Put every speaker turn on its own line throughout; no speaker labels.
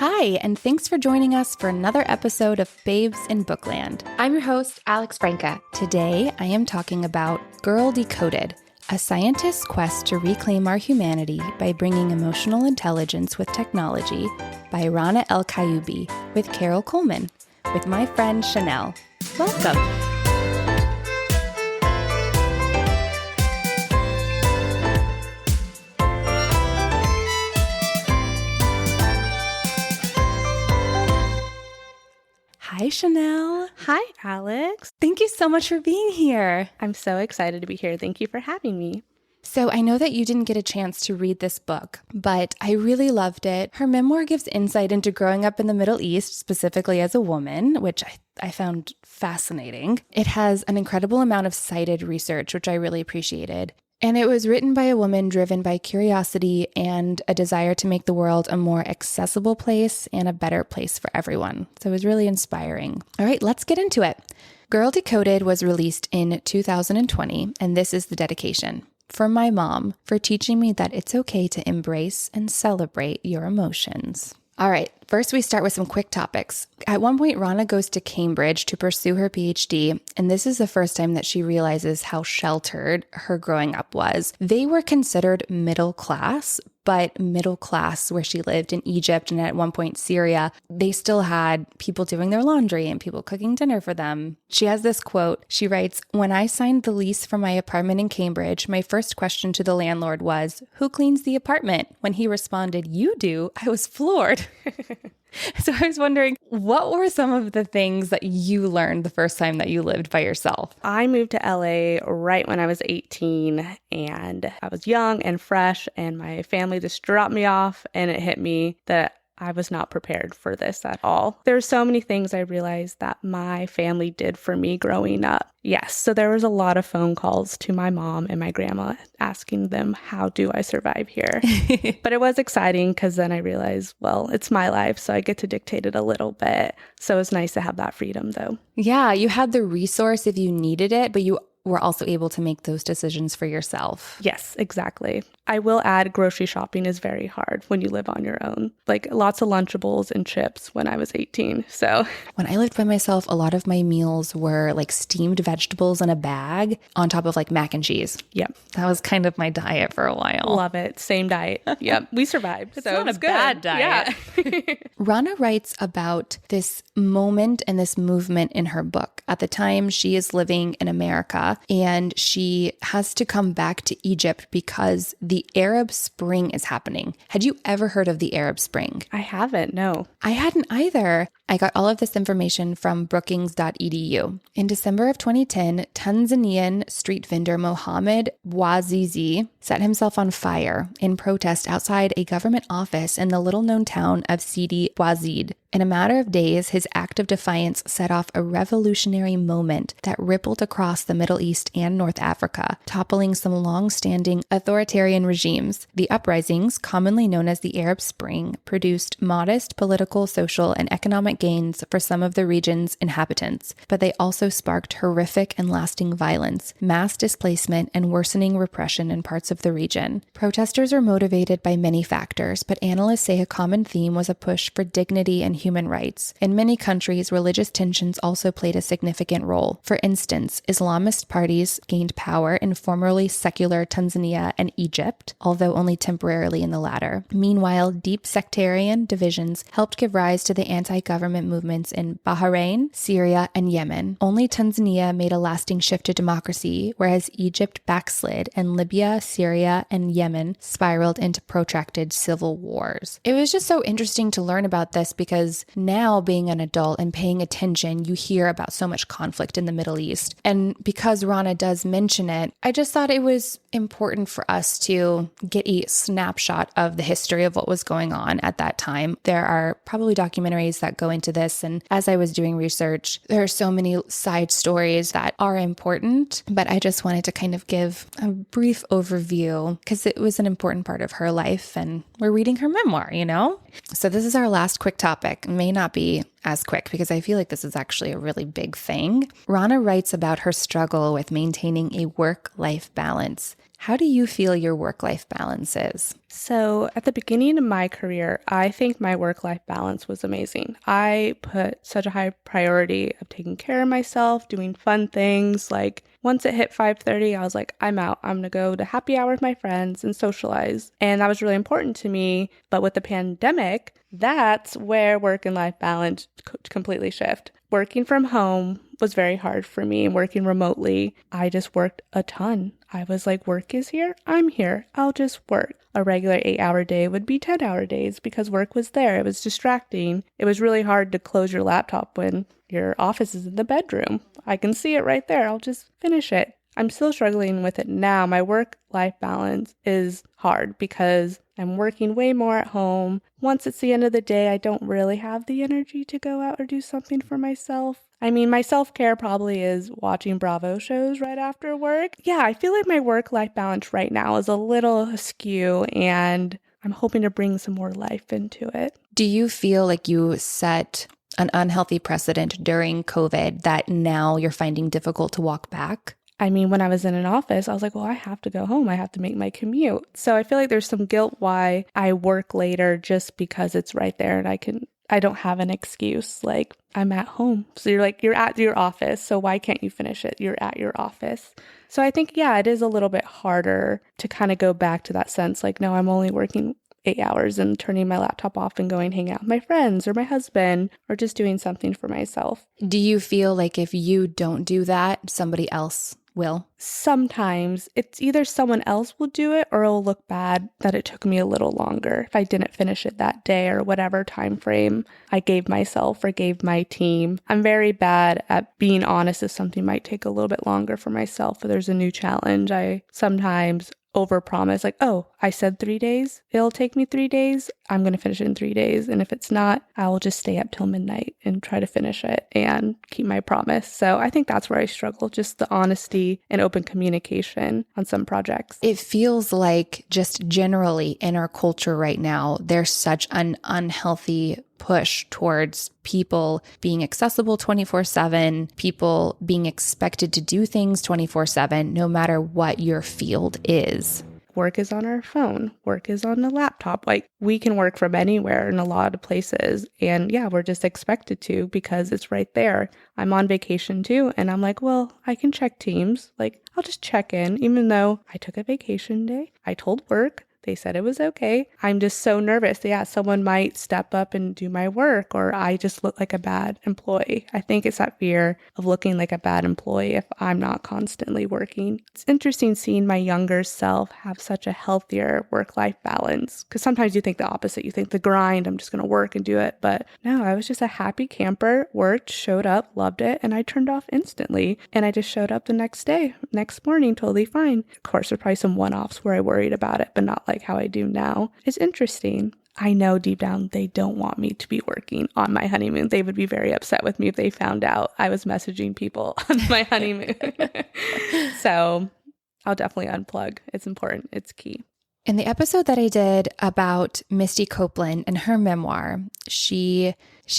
Hi, and thanks for joining us for another episode of Babes in Bookland. I'm your host, Alex Franca. Today, I am talking about Girl Decoded, a scientist's quest to reclaim our humanity by bringing emotional intelligence with technology by Rana el Kaliouby with Carol Coleman, with my friend Chanel. Welcome. Hi, Chanel.
Hi, Alex.
Thank you so much for being here.
I'm so excited to be here. Thank you for having me.
So I know that you didn't get a chance to read this book, but I really loved it. Her memoir gives insight into growing up in the Middle East, specifically as a woman, which I found fascinating. It has an incredible amount of cited research, which I really appreciated. And it was written by a woman driven by curiosity and a desire to make the world a more accessible place and a better place for everyone. So it was really inspiring. All right, let's get into it. Girl Decoded was released in 2020, and this is the dedication. For my mom, for teaching me that it's okay to embrace and celebrate your emotions. All right, first we start with some quick topics. At one point, Rana goes to Cambridge to pursue her PhD, and this is the first time that she realizes how sheltered her growing up was. They were considered middle class, but middle class where she lived in Egypt and at one point Syria, they still had people doing their laundry and people cooking dinner for them. She has this quote. She writes, "When I signed the lease for my apartment in Cambridge, my first question to the landlord was, 'Who cleans the apartment?' When he responded, 'You do,' I was floored." So I was wondering, what were some of the things that you learned the first time that you lived by yourself?
I moved to LA right when I was 18, and I was young and fresh, and my family just dropped me off, and it hit me that I was not prepared for this at all. There's so many things I realized that my family did for me growing up. Yes, so there was a lot of phone calls to my mom and my grandma asking them, how do I survive here? But it was exciting because then I realized, well, it's my life, so I get to dictate it a little bit. So it's nice to have that freedom, though.
Yeah, you had the resource if you needed it, but you were also able to make those decisions for yourself.
Yes, exactly. I will add, grocery shopping is very hard when you live on your own. Like lots of Lunchables and chips when I was 18. So
when I lived by myself, a lot of my meals were like steamed vegetables in a bag on top of like mac and cheese.
Yep.
That was kind of my diet for a while.
Love it. Same diet. Yep. We survived.
It's
so
not
it was
a bad diet.
Yeah.
Rana writes about this moment and this movement in her book. At the time, she is living in America and she has to come back to Egypt because the Arab Spring is happening. Had you ever heard of the Arab Spring?
I haven't, no.
I hadn't either. I got all of this information from brookings.edu. In December of 2010, Tanzanian street vendor Mohamed Bouazizi set himself on fire in protest outside a government office in the little-known town of Sidi Bouzid. In a matter of days, his act of defiance set off a revolutionary moment that rippled across the Middle East and North Africa, toppling some long-standing authoritarian regimes. The uprisings, commonly known as the Arab Spring, produced modest political, social, and economic gains for some of the region's inhabitants, but they also sparked horrific and lasting violence, mass displacement, and worsening repression in parts of the region. Protesters were motivated by many factors, but analysts say a common theme was a push for dignity and human rights. In many countries, religious tensions also played a significant role. For instance, Islamist parties gained power in formerly secular Tanzania and Egypt, although only temporarily in the latter. Meanwhile, deep sectarian divisions helped give rise to the anti-government movements in Bahrain, Syria, and Yemen. Only Tanzania made a lasting shift to democracy, whereas Egypt backslid and Libya, Syria, and Yemen spiraled into protracted civil wars. It was just so interesting to learn about this because now being an adult and paying attention, you hear about so much conflict in the Middle East. And because Rana does mention it, I just thought it was important for us to get a snapshot of the history of what was going on at that time. There are probably documentaries that go into this. And as I was doing research, there are so many side stories that are important, but I just wanted to kind of give a brief overview because it was an important part of her life and we're reading her memoir, you know? So this is our last quick topic. It may not be as quick because I feel like this is actually a really big thing. Rana writes about her struggle with maintaining a work-life balance. How do you feel your work-life balance is?
So at the beginning of my career, I think my work-life balance was amazing. I put such a high priority of taking care of myself, doing fun things. Like once it hit 5:30, I was like, I'm out. I'm going to go to happy hour with my friends and socialize. And that was really important to me. But with the pandemic, that's where work and life balance completely shift. Working from home was very hard for me, and working remotely, I just worked a ton. I was like, work is here, I'm here, I'll just work. A regular 8-hour day would be 10-hour days because work was there. It was distracting. It was really hard to close your laptop when your office is in the bedroom. I can see it right there. I'll just finish it. I'm still struggling with it now. My work-life balance is hard because I'm working way more at home. Once it's the end of the day, I don't really have the energy to go out or do something for myself. I mean, my self-care probably is watching Bravo shows right after work. Yeah, I feel like my work-life balance right now is a little askew, and I'm hoping to bring some more life into it.
Do you feel like you set an unhealthy precedent during COVID that now you're finding difficult to walk back?
I mean, when I was in an office, I was like, well, I have to go home. I have to make my commute. So I feel like there's some guilt why I work later just because it's right there and I don't have an excuse. Like I'm at home. So you're at your office. So why can't you finish it? You're at your office. So I think, yeah, it is a little bit harder to kind of go back to that sense. Like, no, I'm only working 8 hours and turning my laptop off and going hang out with my friends or my husband or just doing something for myself.
Do you feel like if you don't do that, somebody else will?
Sometimes it's either someone else will do it or it'll look bad that it took me a little longer if I didn't finish it that day or whatever time frame I gave myself or gave my team. I'm very bad at being honest if something might take a little bit longer for myself or there's a new challenge. I sometimes overpromise, like, oh, I said 3 days. It'll take me 3 days. I'm going to finish it in 3 days. And if it's not, I will just stay up till midnight and try to finish it and keep my promise. So I think that's where I struggle, just the honesty and open communication on some projects.
It feels like just generally in our culture right now, there's such an unhealthy push towards people being accessible 24/7, people being expected to do things 24/7, no matter what your field is.
Work is on our phone. Work is on the laptop. Like we can work from anywhere in a lot of places. And yeah, we're just expected to because it's right there. I'm on vacation too. And I'm like, well, I can check Teams. Like I'll just check in, even though I took a vacation day. I told work. They said it was okay. I'm just so nervous. Yeah, someone might step up and do my work or I just look like a bad employee. I think it's that fear of looking like a bad employee if I'm not constantly working. It's interesting seeing my younger self have such a healthier work-life balance because sometimes you think the opposite. You think the grind, I'm just going to work and do it. But no, I was just a happy camper, worked, showed up, loved it, and I turned off instantly. And I just showed up the next day, next morning, totally fine. Of course, there's probably some one-offs where I worried about it, but not like how I do now. It's interesting. I know deep down they don't want me to be working on my honeymoon. They would be very upset with me if they found out I was messaging people on my honeymoon. So I'll definitely unplug. It's important. It's key.
In the episode that I did about Misty Copeland and her memoir, she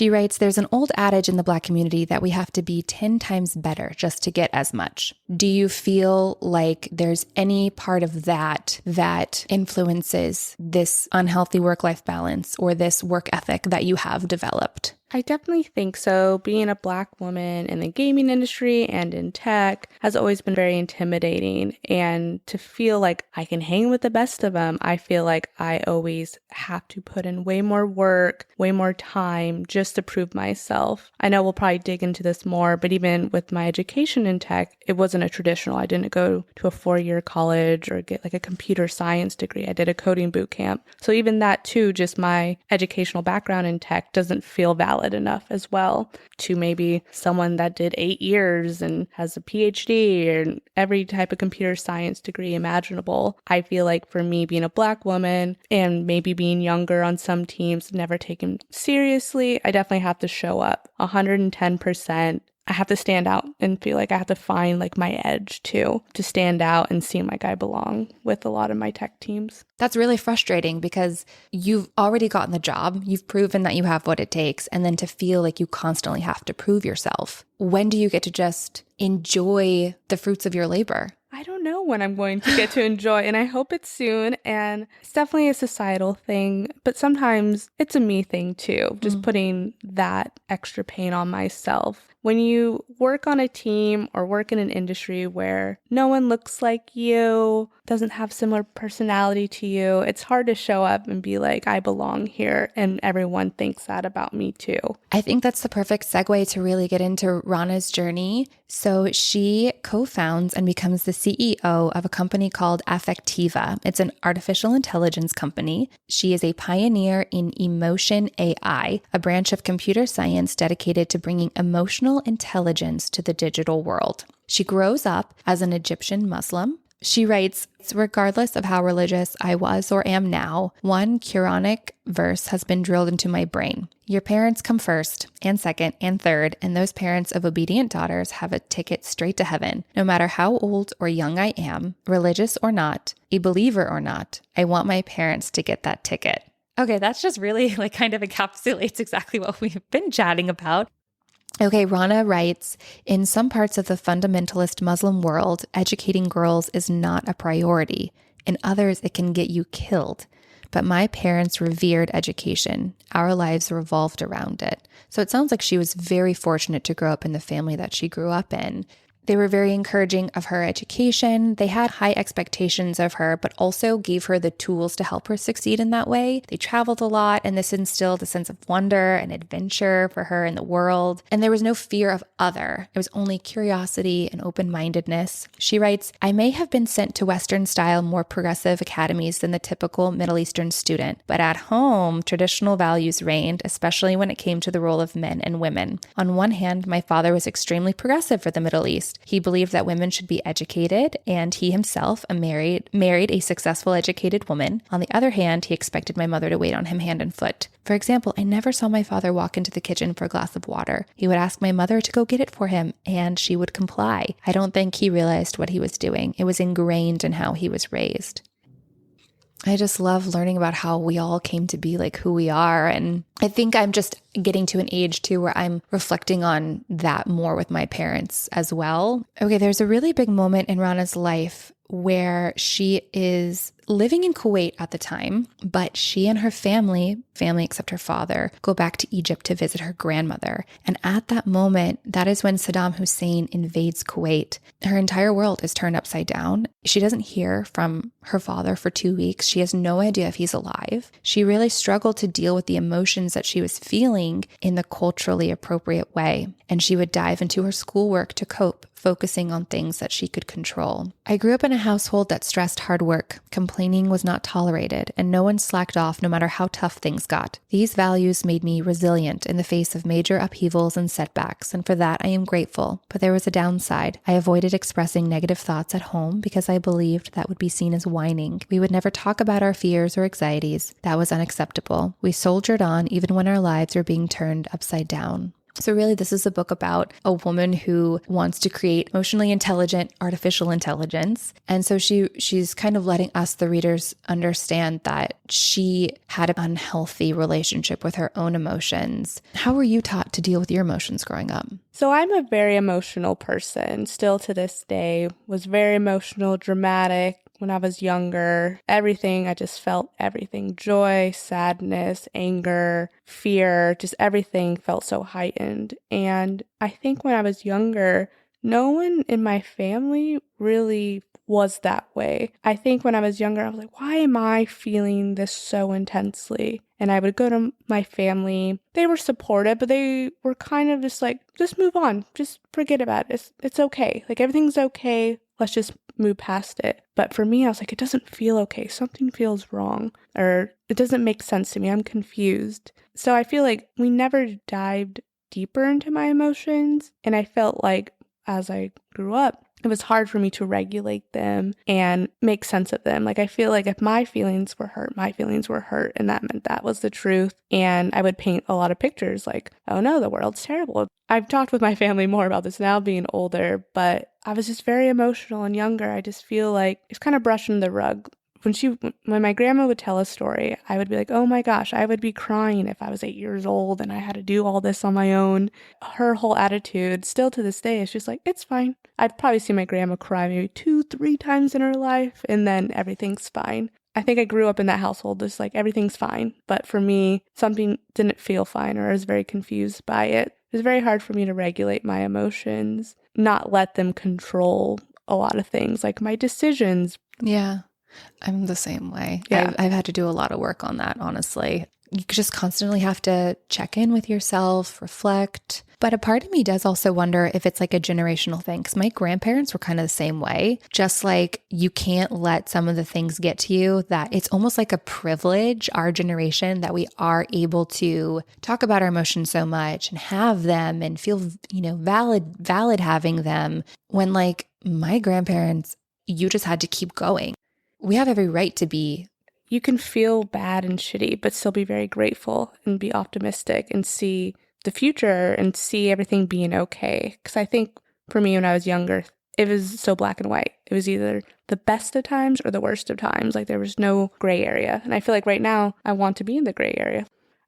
writes, there's an old adage in the Black community that we have to be 10 times better just to get as much. Do you feel like there's any part of that that influences this unhealthy work-life balance or this work ethic that you have developed?
I definitely think so. Being a Black woman in the gaming industry and in tech has always been very intimidating. And to feel like I can hang with the best of them, I feel like I always have to put in way more work, way more time just to prove myself. I know we'll probably dig into this more, but even with my education in tech, it wasn't a traditional. I didn't go to a 4-year college or get like a computer science degree. I did a coding boot camp. So even that too, just my educational background in tech doesn't feel valid enough as well to maybe someone that did 8 years and has a PhD and every type of computer science degree imaginable. I feel like for me being a Black woman and maybe being younger on some teams, never taken seriously, I definitely have to show up 110%. I have to stand out and feel like I have to find like my edge too, to stand out and seem like I belong with a lot of my tech teams.
That's really frustrating because you've already gotten the job. You've proven that you have what it takes. And then to feel like you constantly have to prove yourself. When do you get to just enjoy the fruits of your labor?
I don't know when I'm going to get to enjoy, and I hope it's soon. And it's definitely a societal thing, but sometimes it's a me thing too, just putting that extra pain on myself. When you work on a team or work in an industry where no one looks like you, doesn't have similar personality to you, it's hard to show up and be like, I belong here, and everyone thinks that about me too.
I think that's the perfect segue to really get into Rana's journey. So she co-founds and becomes the CEO of a company called Affectiva. It's an artificial intelligence company. She is a pioneer in emotion AI, a branch of computer science dedicated to bringing emotional intelligence to the digital world. She grows up as an Egyptian Muslim. She writes, regardless of how religious I was or am now, one Quranic verse has been drilled into my brain. Your parents come first and second and third, and those parents of obedient daughters have a ticket straight to heaven. No matter how old or young I am, religious or not, a believer or not, I want my parents to get that ticket. Okay, that's just really kind of encapsulates exactly what we've been chatting about. Okay, Rana writes, in some parts of the fundamentalist Muslim world, educating girls is not a priority. In others, it can get you killed. But my parents revered education. Our lives revolved around it. So it sounds like she was very fortunate to grow up in the family that she grew up in. They were very encouraging of her education. They had high expectations of her, but also gave her the tools to help her succeed in that way. They traveled a lot, and this instilled a sense of wonder and adventure for her in the world. And there was no fear of other. It was only curiosity and open-mindedness. She writes, I may have been sent to Western-style, more progressive academies than the typical Middle Eastern student, but at home, traditional values reigned, especially when it came to the role of men and women. On one hand, my father was extremely progressive for the Middle East. He believed that women should be educated, and he himself married a successful educated woman. On the other hand, he expected my mother to wait on him hand and foot. For example, I never saw my father walk into the kitchen for a glass of water. He would ask my mother to go get it for him, and she would comply. I don't think he realized what he was doing. It was ingrained in how he was raised. I just love learning about how we all came to be like who we are. And I think I'm just getting to an age too where I'm reflecting on that more with my parents as well. Okay, there's a really big moment in Rana's life where she is living in Kuwait at the time, but she and her family except her father, go back to Egypt to visit her grandmother. And at that moment, that is when Saddam Hussein invades Kuwait. Her entire world is turned upside down. She doesn't hear from her father for 2 weeks. She has no idea if he's alive. She really struggled to deal with the emotions that she was feeling in the culturally appropriate way. And she would dive into her schoolwork to cope, focusing on things that she could control. I grew up in a household that stressed hard work. Complaining was not tolerated, and no one slacked off no matter how tough things got. These values made me resilient in the face of major upheavals and setbacks, and for that I am grateful. But there was a downside. I avoided expressing negative thoughts at home because I believed that would be seen as whining. We would never talk about our fears or anxieties. That was unacceptable. We soldiered on even when our lives were being turned upside down. So really, this is a book about a woman who wants to create emotionally intelligent artificial intelligence. And so she's kind of letting us, the readers, understand that she had an unhealthy relationship with her own emotions. How were you taught to deal with your emotions growing up?
So I'm a very emotional person, still to this day, was very emotional, dramatic. When I was younger, I just felt everything, joy, sadness, anger, fear, just everything felt so heightened. And I think when I was younger, no one in my family really was that way. I think when I was younger, I was like, why am I feeling this so intensely? And I would go to my family. They were supportive, but they were kind of just like, just move on. Just forget about it. It's okay. Like, everything's okay. Let's just move past it. But for me, I was like, it doesn't feel okay. Something feels wrong, or it doesn't make sense to me. I'm confused. So I feel like we never dived deeper into my emotions. And I felt like as I grew up, it was hard for me to regulate them and make sense of them. Like, I feel like if my feelings were hurt, my feelings were hurt, and that meant that was the truth. And I would paint a lot of pictures like, oh no, the world's terrible. I've talked with my family more about this now being older, but I was just very emotional and younger. I just feel like it's kind of brushed under the rug when my grandma would tell a story, I would be like, oh my gosh, I would be crying if I was 8 years old and I had to do all this on my own. Her whole attitude, still to this day, is just like, it's fine. I've probably seen my grandma cry maybe 2-3 times in her life, and then everything's fine. I think I grew up in that household, just like everything's fine. But for me, something didn't feel fine, or I was very confused by it. It was very hard for me to regulate my emotions, not let them control a lot of things, like my decisions.
Yeah, I'm the same way.
Yeah.
I've had to do a lot of work on that, honestly. You just constantly have to check in with yourself, reflect. But a part of me does also wonder if it's like a generational thing, because my grandparents were kind of the same way. Just like you can't let some of the things get to you, that it's almost like a privilege, our generation, that we are able to talk about our emotions so much and have them and feel, valid having them, when like my grandparents, you just had to keep going. We have every right to be.
You can feel bad and shitty, but still be very grateful and be optimistic and see the future and see everything being okay. Because I think for me, when I was younger, it was so black and white. It was either the best of times or the worst of times. Like there was no gray area. And I feel like right now I want to be in the gray area.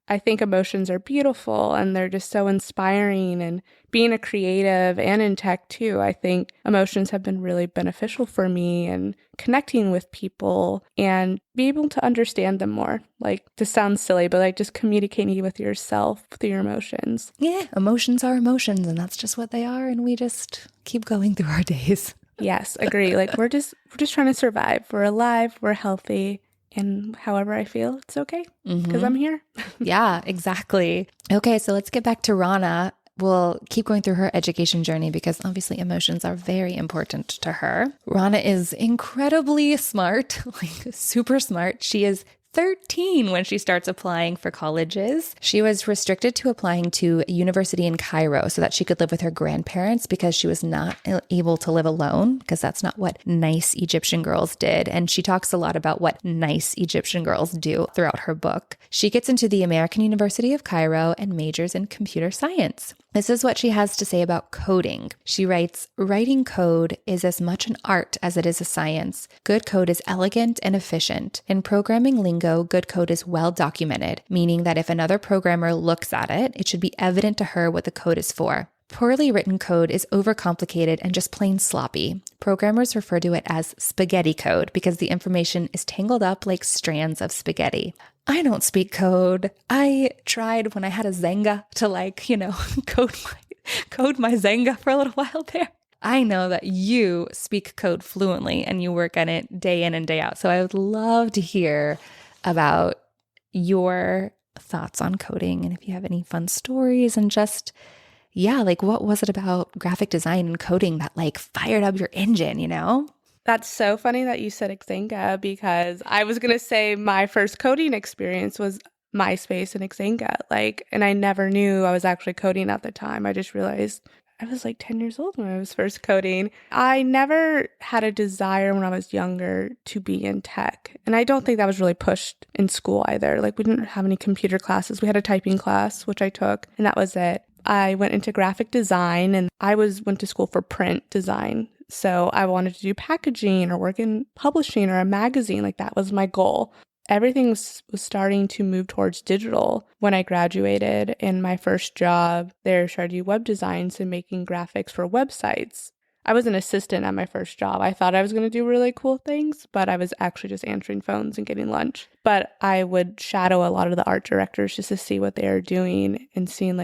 I think emotions are beautiful and they're just so inspiring, and being a creative and in tech too, I think emotions have been really beneficial for me and connecting with people and be able to understand them more. Like, this sounds silly, but like just communicating with yourself through your emotions.
Yeah, emotions are emotions, and that's just what they are, and we just keep going through our days.
Yes, agree. Like we're just trying to survive. We're alive, we're healthy. And however I feel, it's okay because I'm here.
Yeah, exactly. Okay, so let's get back to Rana. We'll keep going through her education journey because obviously emotions are very important to her. Rana is incredibly smart, like super smart. She is 13 when she starts applying for colleges. She was restricted to applying to a university in Cairo so that she could live with her grandparents because she was not able to live alone, because that's not what nice Egyptian girls did. And she talks a lot about what nice Egyptian girls do throughout her book. She gets into the American University of Cairo and majors in computer science. This is what she has to say about coding. She writes, "Writing code is as much an art as it is a science. Good code is elegant and efficient. In programming lingo, good code is well documented, meaning that if another programmer looks at it, it should be evident to her what the code is for. Poorly written code is overcomplicated and just plain sloppy. Programmers refer to it as spaghetti code because the information is tangled up like strands of spaghetti." I don't speak code. I tried when I had a Zanga to code my Zanga for a little while there. I know that you speak code fluently and you work on it day in and day out. So I would love to hear about your thoughts on coding and if you have any fun stories and just, what was it about graphic design and coding that fired up your engine,
That's so funny that you said Xanga, because I was going to say my first coding experience was MySpace and Xanga. And I never knew I was actually coding at the time. I just realized I was 10 years old when I was first coding. I never had a desire when I was younger to be in tech. And I don't think that was really pushed in school either. We didn't have any computer classes. We had a typing class, which I took, and that was it. I went into graphic design, and I went to school for print design. So I wanted to do packaging or work in publishing or a magazine. That was my goal. Everything was starting to move towards digital when I graduated. In my first job, they started to do web designs and making graphics for websites. I was an assistant at my first job. I thought I was going to do really cool things, but I was actually just answering phones and getting lunch. But I would shadow a lot of the art directors just to see what they are doing and seeing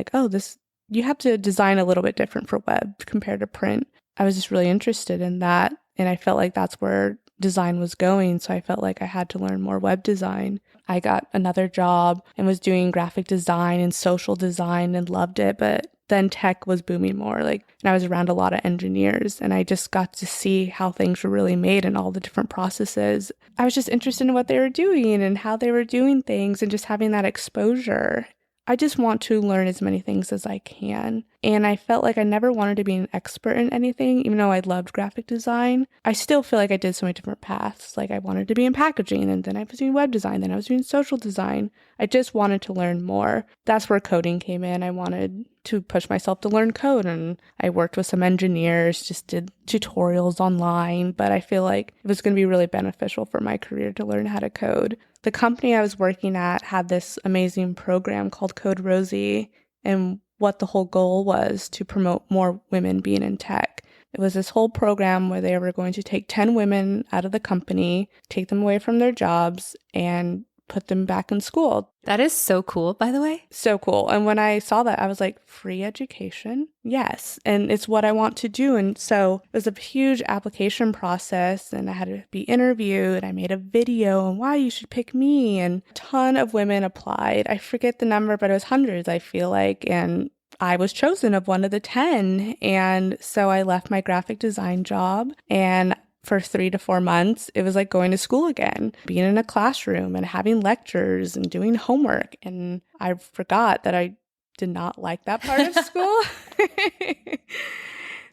you have to design a little bit different for web compared to print. I was just really interested in that, and I felt like that's where design was going, so I felt like I had to learn more web design. I got another job and was doing graphic design and social design and loved it, but then tech was booming more, and I was around a lot of engineers, and I just got to see how things were really made and all the different processes. I was just interested in what they were doing and how they were doing things and just having that exposure. I just want to learn as many things as I can. And I felt like I never wanted to be an expert in anything, even though I loved graphic design. I still feel like I did so many different paths. Like I wanted to be in packaging, and then I was doing web design, then I was doing social design. I just wanted to learn more. That's where coding came in. I wanted to push myself to learn code, and I worked with some engineers, just did tutorials online, but I feel like it was going to be really beneficial for my career to learn how to code. The company I was working at had this amazing program called Code Rosie, and what the whole goal was to promote more women being in tech. It was this whole program where they were going to take 10 women out of the company, take them away from their jobs, and put them back in school.
That is so cool, by the way.
So cool. And when I saw that, I was like, free education? Yes. And it's what I want to do. And so it was a huge application process, and I had to be interviewed. I made a video on why you should pick me. And a ton of women applied. I forget the number, but it was hundreds, I feel like. And I was chosen of one of the 10. And so I left my graphic design job, and for 3 to 4 months, it was like going to school again, being in a classroom and having lectures and doing homework. And I forgot that I did not like that part of school.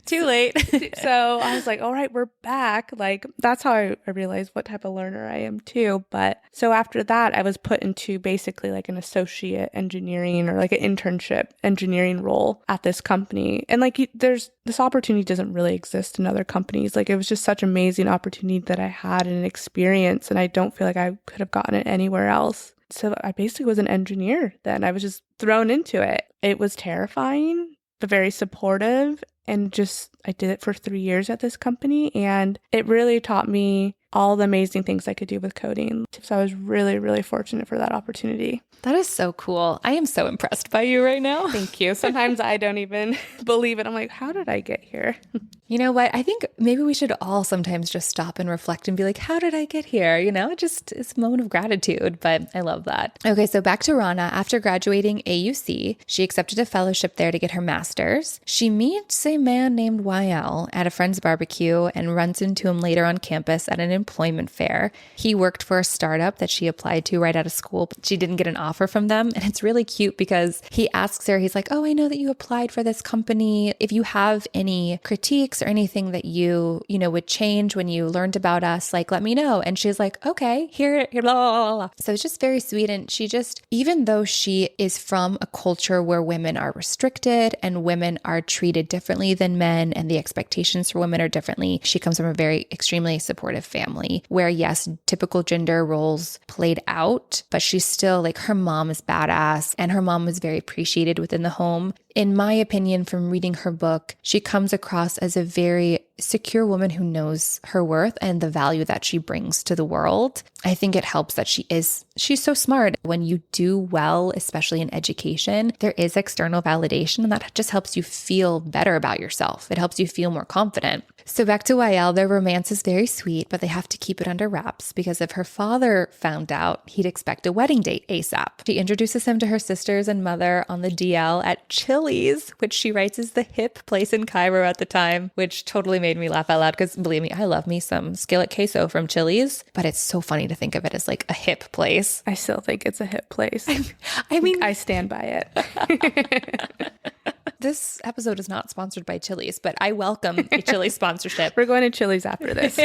Too late.
So I was like, all right, we're back. Like, that's how I realized what type of learner I am too. But so after that, I was put into basically like an associate engineering or like an internship engineering role at this company. And like, there's this opportunity doesn't really exist in other companies. Like, it was just such amazing opportunity that I had and an experience, and I don't feel like I could have gotten it anywhere else. So I basically was an engineer then. I was just thrown into it. It was terrifying, but very supportive. And just, I did it for 3 years at this company, and it really taught me all the amazing things I could do with coding. So I was really, really fortunate for that opportunity.
That is so cool. I am so impressed by you right now.
Thank you. Sometimes I don't even believe it. I'm like, how did I get here?
You know what? I think maybe we should all sometimes just stop and reflect and be like, how did I get here? You know, it's a moment of gratitude, but I love that. Okay, so back to Rana. After graduating AUC, she accepted a fellowship there to get her master's. She meets a man named YL at a friend's barbecue and runs into him later on campus at an employment fair. He worked for a startup that she applied to right out of school, but she didn't get an offer from them. And it's really cute because he asks her, he's like, oh, I know that you applied for this company. If you have any critiques or anything that you would change when you learned about us, like, let me know. And she's like, okay, here, blah, blah, blah, blah. So it's just very sweet. And she just, even though she is from a culture where women are restricted and women are treated differently than men and the expectations for women are differently, she comes from a very extremely supportive family where, yes, typical gender roles played out, but she's still like, her mom is badass and her mom was very appreciated within the home. In my opinion, from reading her book, she comes across as a very secure woman who knows her worth and the value that she brings to the world. I think it helps that she's so smart. When you do well, especially in education, there is external validation, and that just helps you feel better about yourself. It helps you feel more confident. So back to YL, their romance is very sweet, but they have to keep it under wraps because if her father found out, he'd expect a wedding date ASAP. She introduces him to her sisters and mother on the DL at Chili's, which she writes is the hip place in Cairo at the time, which totally made me laugh out loud because believe me, I love me some skillet queso from Chili's, but it's so funny to think of it as like a hip place.
I still think it's a hip place.
I mean,
I stand by it.
This episode is not sponsored by Chili's, but I welcome a Chili's sponsorship.
We're going to Chili's after this.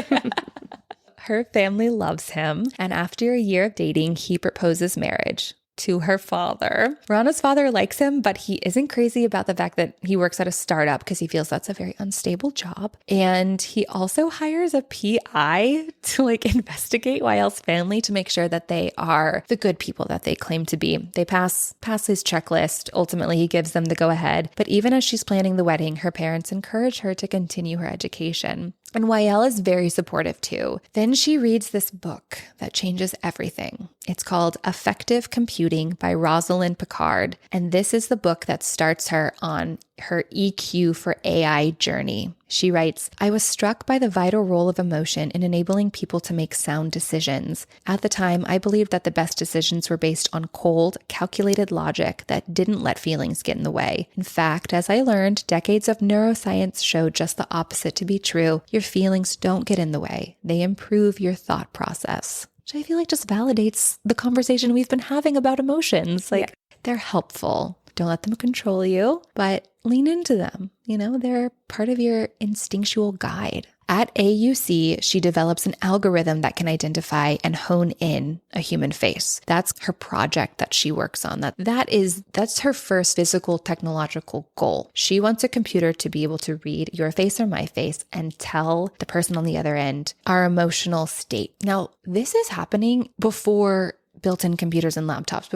Her family loves him, and after a year of dating, he proposes marriage to her father. Rana's father likes him, but he isn't crazy about the fact that he works at a startup because he feels that's a very unstable job. And he also hires a PI to like investigate YL's family to make sure that they are the good people that they claim to be. They pass his checklist. Ultimately, he gives them the go ahead. But even as she's planning the wedding, her parents encourage her to continue her education. And YL is very supportive too. Then she reads this book that changes everything. It's called Effective Computing by Rosalind Picard. And this is the book that starts her on her EQ for AI journey. She writes, I was struck by the vital role of emotion in enabling people to make sound decisions. At the time, I believed that the best decisions were based on cold, calculated logic that didn't let feelings get in the way. In fact, as I learned, decades of neuroscience showed just the opposite to be true. Your feelings don't get in the way. They improve your thought process. Which I feel like just validates the conversation we've been having about emotions. Like, They're helpful. Don't let them control you, but lean into them. They're part of your instinctual guide. At AUC, she develops an algorithm that can identify and hone in a human face. That's her project that she works on. That's her first physical technological goal. She wants a computer to be able to read your face or my face and tell the person on the other end our emotional state. Now, this is happening before built-in computers and laptops,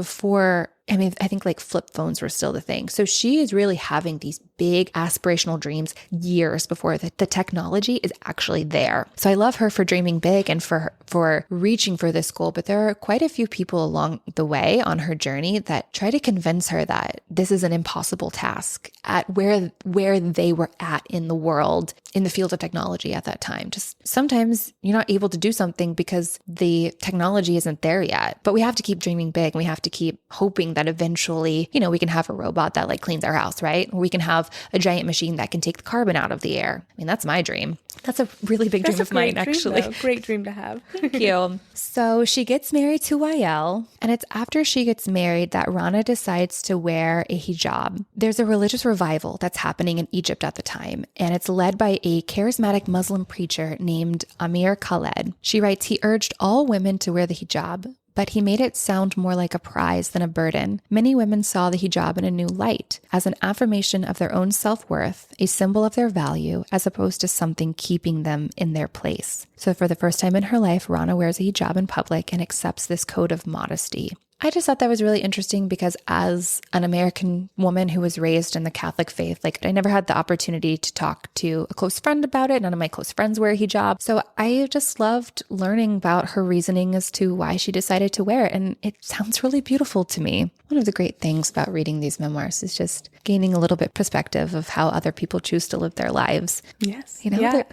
I think like flip phones were still the thing. So she is really having these big aspirational dreams years before the technology is actually there. So I love her for dreaming big and for reaching for this goal. But there are quite a few people along the way on her journey that try to convince her that this is an impossible task at where they were at in the world, in the field of technology at that time. Just sometimes you're not able to do something because the technology isn't there yet. But we have to keep dreaming big, and we have to keep hoping that eventually, we can have a robot that like cleans our house, right? Or we can have a giant machine that can take the carbon out of the air. That's my dream. That's a really big dream of mine, actually.
Great dream to have.
Thank you. So she gets married to Wael, and it's after she gets married that Rana decides to wear a hijab. There's a religious revival that's happening in Egypt at the time, and it's led by a charismatic Muslim preacher named Amir Khaled. She writes, he urged all women to wear the hijab, but he made it sound more like a prize than a burden. Many women saw the hijab in a new light, as an affirmation of their own self-worth, a symbol of their value, as opposed to something keeping them in their place. So for the first time in her life, Rana wears a hijab in public and accepts this code of modesty. I just thought that was really interesting because as an American woman who was raised in the Catholic faith, I never had the opportunity to talk to a close friend about it. None of my close friends wear a hijab. So I just loved learning about her reasoning as to why she decided to wear it. And it sounds really beautiful to me. One of the great things about reading these memoirs is just gaining a little bit perspective of how other people choose to live their lives.
Yes.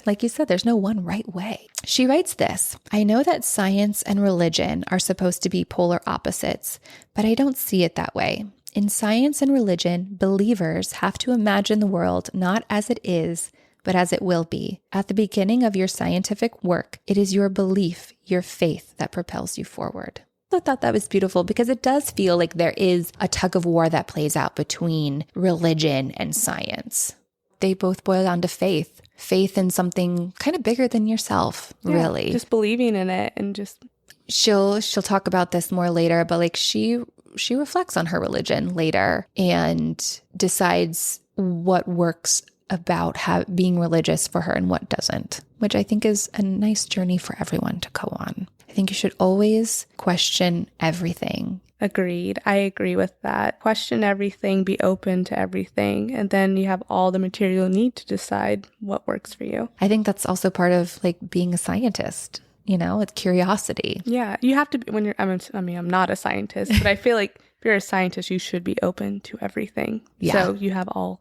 Like you said, there's no one right way. She writes this, I know that science and religion are supposed to be polar opposites, but I don't see it that way. In science and religion, believers have to imagine the world not as it is, but as it will be. At the beginning of your scientific work, it is your belief, your faith that propels you forward. I thought that was beautiful because it does feel like there is a tug of war that plays out between religion and science. They both boil down to faith in something kind of bigger than yourself, really.
Just believing in it and just...
She'll talk about this more later, but she reflects on her religion later and decides what works about being religious for her and what doesn't, which I think is a nice journey for everyone to go on. I think you should always question everything.
Agreed. I agree with that. Question everything, be open to everything, and then you have all the material you need to decide what works for you.
I think that's also part of being a scientist. It's curiosity.
Yeah, you have to be, I'm not a scientist, but I feel like if you're a scientist, you should be open to everything. Yeah. So you have all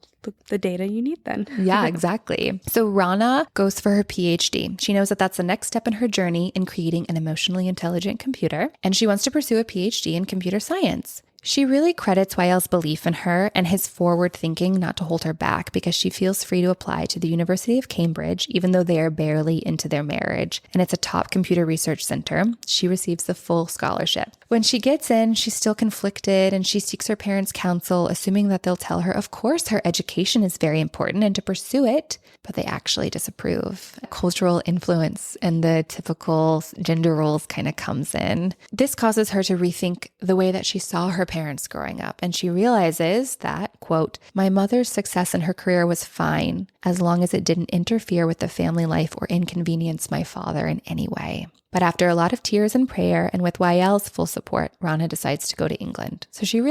the data you need then.
Yeah, exactly. So Rana goes for her PhD. She knows that that's the next step in her journey in creating an emotionally intelligent computer, and she wants to pursue a PhD in computer science. She really credits Wael's belief in her and his forward thinking not to hold her back because she feels free to apply to the University of Cambridge, even though they are barely into their marriage. And it's a top computer research center. She receives the full scholarship. When she gets in, she's still conflicted and she seeks her parents' counsel, assuming that they'll tell her, of course, her education is very important and to pursue it, but they actually disapprove. Cultural influence and the typical gender roles kind of comes in. This causes her to rethink the way that she saw her parents growing up. And she realizes that, quote, my mother's success in her career was fine as long as it didn't interfere with the family life or inconvenience my father in any way. But after a lot of tears and prayer and with Wael's full support, Rana decides to go to England. So she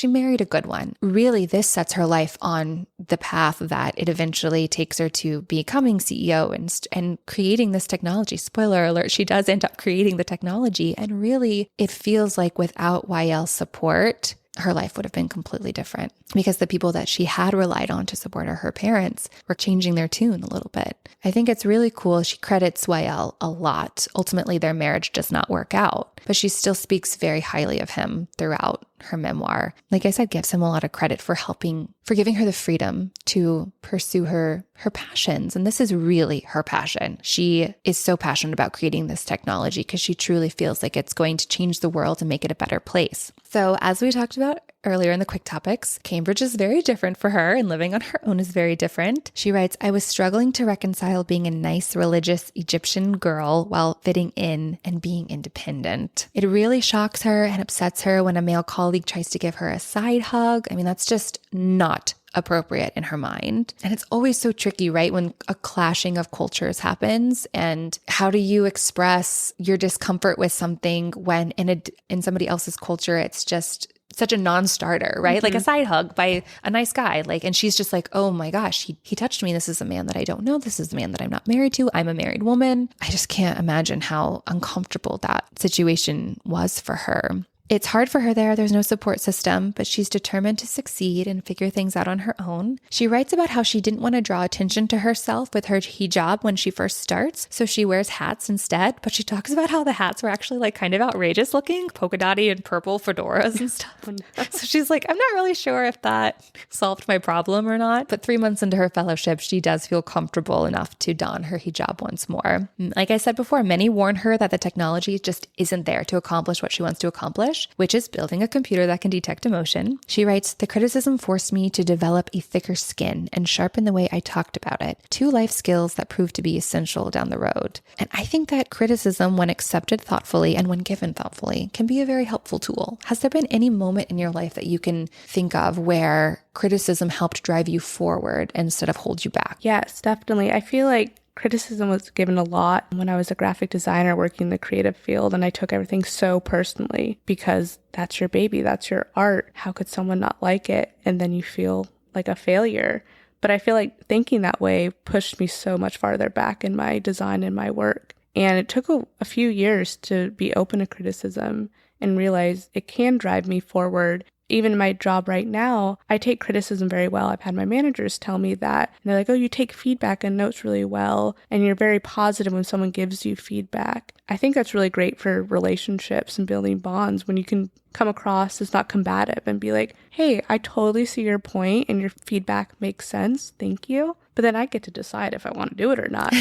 married a good one. Really, this sets her life on the path that it eventually takes her to becoming CEO and creating this technology. Spoiler alert, she does end up creating the technology. And really, it feels like without Wael's support, her life would have been completely different because the people that she had relied on to support her parents, were changing their tune a little bit. I think it's really cool. She credits Wael a lot. Ultimately, their marriage does not work out, but she still speaks very highly of him throughout her memoir. Like I said, gives him a lot of credit for giving her the freedom to pursue her passions. And this is really her passion. She is so passionate about creating this technology because she truly feels like it's going to change the world and make it a better place. So as we talked about earlier in the quick topics, Cambridge is very different for her and living on her own is very different. She writes, I was struggling to reconcile being a nice religious Egyptian girl while fitting in and being independent. It really shocks her and upsets her when a male colleague tries to give her a side hug. I mean, that's just not appropriate in her mind. And it's always so tricky, right? When a clashing of cultures happens, and how do you express your discomfort with something when in somebody else's culture, it's just such a non-starter, right? Mm-hmm. Like a side hug by a nice guy. Like, and she's just like, oh my gosh, he touched me. This is a man that I don't know. This is a man that I'm not married to. I'm a married woman. I just can't imagine how uncomfortable that situation was for her. It's hard for her there. There's no support system, but she's determined to succeed and figure things out on her own. She writes about how she didn't want to draw attention to herself with her hijab when she first starts, so she wears hats instead. But she talks about how the hats were actually like kind of outrageous looking, polka dotty and purple fedoras and stuff. So she's like, I'm not really sure if that solved my problem or not. But 3 months into her fellowship, she does feel comfortable enough to don her hijab once more. Like I said before, many warn her that the technology just isn't there to accomplish what she wants to accomplish, which is building a computer that can detect emotion. She writes, the criticism forced me to develop a thicker skin and sharpen the way I talked about it. 2 life skills that proved to be essential down the road. And I think that criticism, when accepted thoughtfully and when given thoughtfully, can be a very helpful tool. Has there been any moment in your life that you can think of where criticism helped drive you forward instead of hold you back?
Yes, definitely. I feel like criticism was given a lot when I was a graphic designer working in the creative field, and I took everything so personally because that's your baby, that's your art. How could someone not like it? And then you feel like a failure. But I feel like thinking that way pushed me so much farther back in my design and my work. And it took a few years to be open to criticism and realize it can drive me forward. Even my job right now, I take criticism very well. I've had my managers tell me that. And they're like, oh, you take feedback and notes really well. And you're very positive when someone gives you feedback. I think that's really great for relationships and building bonds when you can come across as not combative and be like, hey, I totally see your point and your feedback makes sense. Thank you. But then I get to decide if I want to do it or not.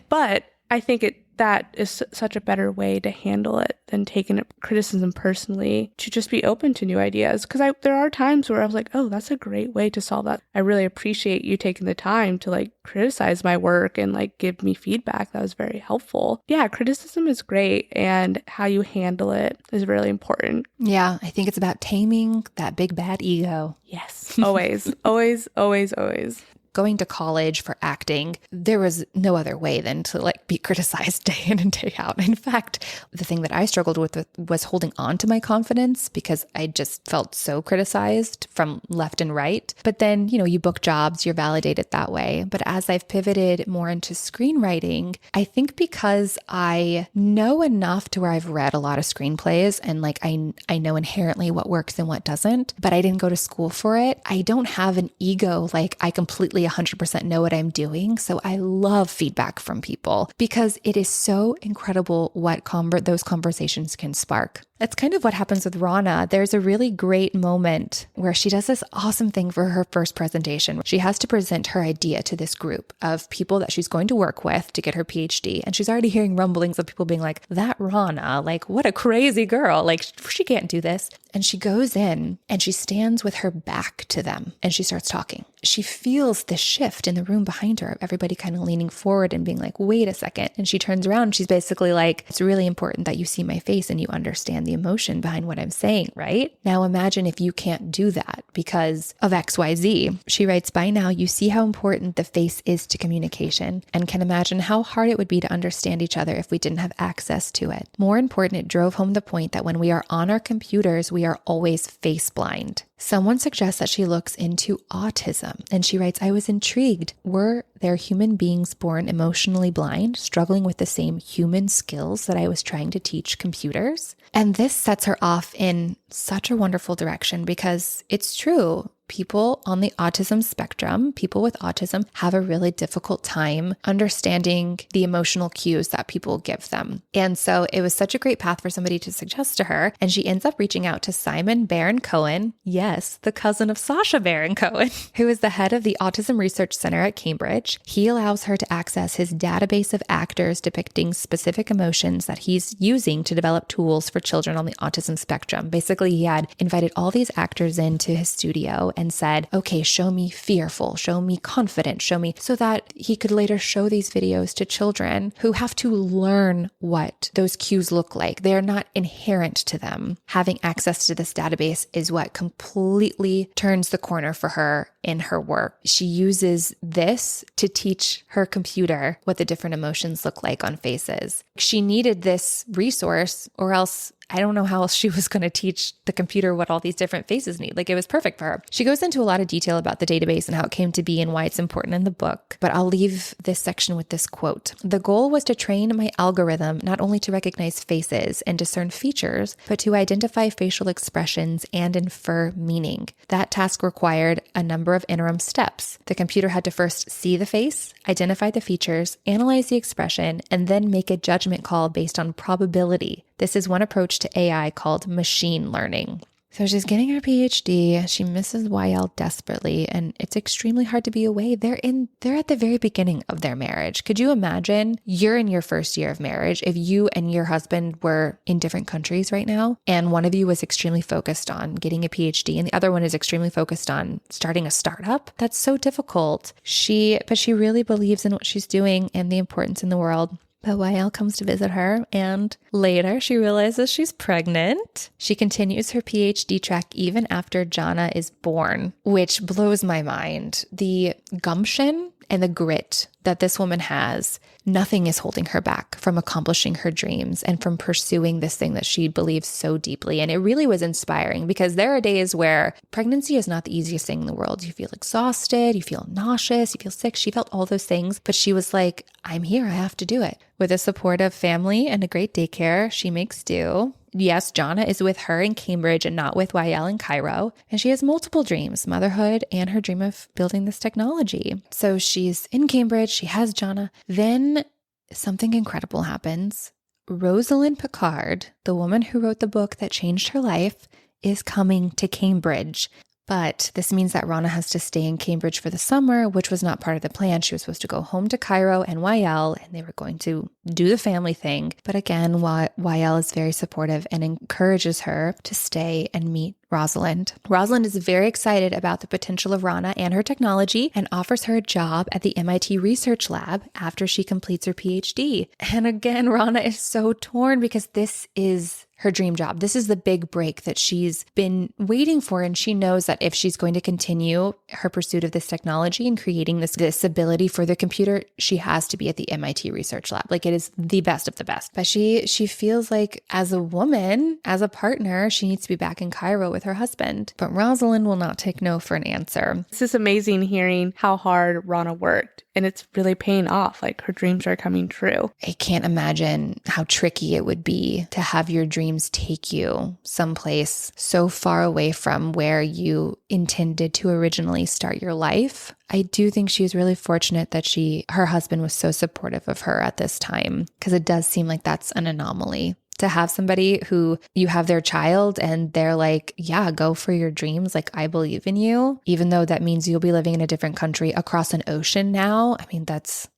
But I think that is such a better way to handle it than taking criticism personally, to just be open to new ideas. Because there are times where I was like, oh, that's a great way to solve that. I really appreciate you taking the time to like criticize my work and like give me feedback. That was very helpful. Yeah, criticism is great, and how you handle it is really important.
Yeah, I think it's about taming that big bad ego.
Yes, always, always, always, always.
Going to college for acting, there was no other way than to like be criticized day in and day out. In fact, the thing that I struggled with was holding on to my confidence because I just felt so criticized from left and right. But then, you book jobs, you're validated that way. But as I've pivoted more into screenwriting, I think because I know enough to where I've read a lot of screenplays and like I know inherently what works and what doesn't, but I didn't go to school for it. I don't have an ego like I completely 100% know what I'm doing. So I love feedback from people because it is so incredible what those conversations can spark. That's kind of what happens with Rana. There's a really great moment where she does this awesome thing for her first presentation. She has to present her idea to this group of people that she's going to work with to get her PhD. And she's already hearing rumblings of people being like, that Rana, like what a crazy girl. Like she can't do this. And she goes in and she stands with her back to them and she starts talking. She feels this shift in the room behind her, everybody kind of leaning forward and being like, wait a second. And she turns around and she's basically like, it's really important that you see my face and you understand the emotion behind what I'm saying, right? Now imagine if you can't do that because of XYZ. She writes, by now you see how important the face is to communication and can imagine how hard it would be to understand each other if we didn't have access to it. More important, it drove home the point that when we are on our computers, we are always face blind. Someone suggests that she looks into autism, and she writes, I was intrigued. Were there human beings born emotionally blind, struggling with the same human skills that I was trying to teach computers? And this sets her off in such a wonderful direction because it's true. people on the autism spectrum, people with autism, have a really difficult time understanding the emotional cues that people give them. And so it was such a great path for somebody to suggest to her. And she ends up reaching out to Simon Baron-Cohen, yes, the cousin of Sacha Baron Cohen, who is the head of the Autism Research Center at Cambridge. He allows her to access his database of actors depicting specific emotions that he's using to develop tools for children on the autism spectrum. Basically, he had invited all these actors into his studio and said, okay, show me fearful, show me confident, show me, so that he could later show these videos to children who have to learn what those cues look like. They are not inherent to them. Having access to this database is what completely turns the corner for her in her work. She uses this to teach her computer what the different emotions look like on faces. She needed this resource, or else I don't know how else she was going to teach the computer what all these different faces need. Like, it was perfect for her. She goes into a lot of detail about the database and how it came to be and why it's important in the book. But I'll leave this section with this quote. The goal was to train my algorithm not only to recognize faces and discern features, but to identify facial expressions and infer meaning. That task required a number of interim steps. The computer had to first see the face, identify the features, analyze the expression, and then make a judgment call based on probability. This is one approach to AI called machine learning. So she's getting her PhD. She misses YL desperately, and it's extremely hard to be away. They're at the very beginning of their marriage. Could you imagine you're in your first year of marriage if you and your husband were in different countries right now, and one of you was extremely focused on getting a PhD and the other one is extremely focused on starting a startup? That's so difficult. But she really believes in what she's doing and the importance in the world. But YL comes to visit her, and later she realizes she's pregnant. She continues her PhD track even after Jana is born, which blows my mind. The gumption and the grit that this woman has, nothing is holding her back from accomplishing her dreams and from pursuing this thing that she believes so deeply. And it really was inspiring, because there are days where pregnancy is not the easiest thing in the world. You feel exhausted, you feel nauseous, you feel sick. She felt all those things, but she was like, I'm here, I have to do it. With a supportive family and a great daycare, she makes do. Yes, Jana is with her in Cambridge and not with YL in Cairo. And she has multiple dreams, motherhood and her dream of building this technology. So she's in Cambridge, she has Jana. Then something incredible happens. Rosalind Picard, the woman who wrote the book that changed her life, is coming to Cambridge. But this means that Rana has to stay in Cambridge for the summer, which was not part of the plan. She was supposed to go home to Cairo and YL, and they were going to do the family thing. But again, YL is very supportive and encourages her to stay and meet Rosalind. Rosalind is very excited about the potential of Rana and her technology and offers her a job at the MIT Research Lab after she completes her PhD. And again, Rana is so torn, because this is her dream job. This is the big break that she's been waiting for. And she knows that if she's going to continue her pursuit of this technology and creating this ability for the computer, she has to be at the MIT Research Lab. Like, it is the best of the best. But she feels like, as a woman, as a partner, she needs to be back in Cairo with her husband. But Rosalind will not take no for an answer.
This is amazing hearing how hard Rana worked. And it's really paying off. Like, her dreams are coming true.
I can't imagine how tricky it would be to have your dreams take you someplace so far away from where you intended to originally start your life. I do think she's really fortunate that her husband was so supportive of her at this time, because it does seem like that's an anomaly. To have somebody who you have their child and they're like, yeah, go for your dreams. Like, I believe in you, even though that means you'll be living in a different country across an ocean now. I mean, it's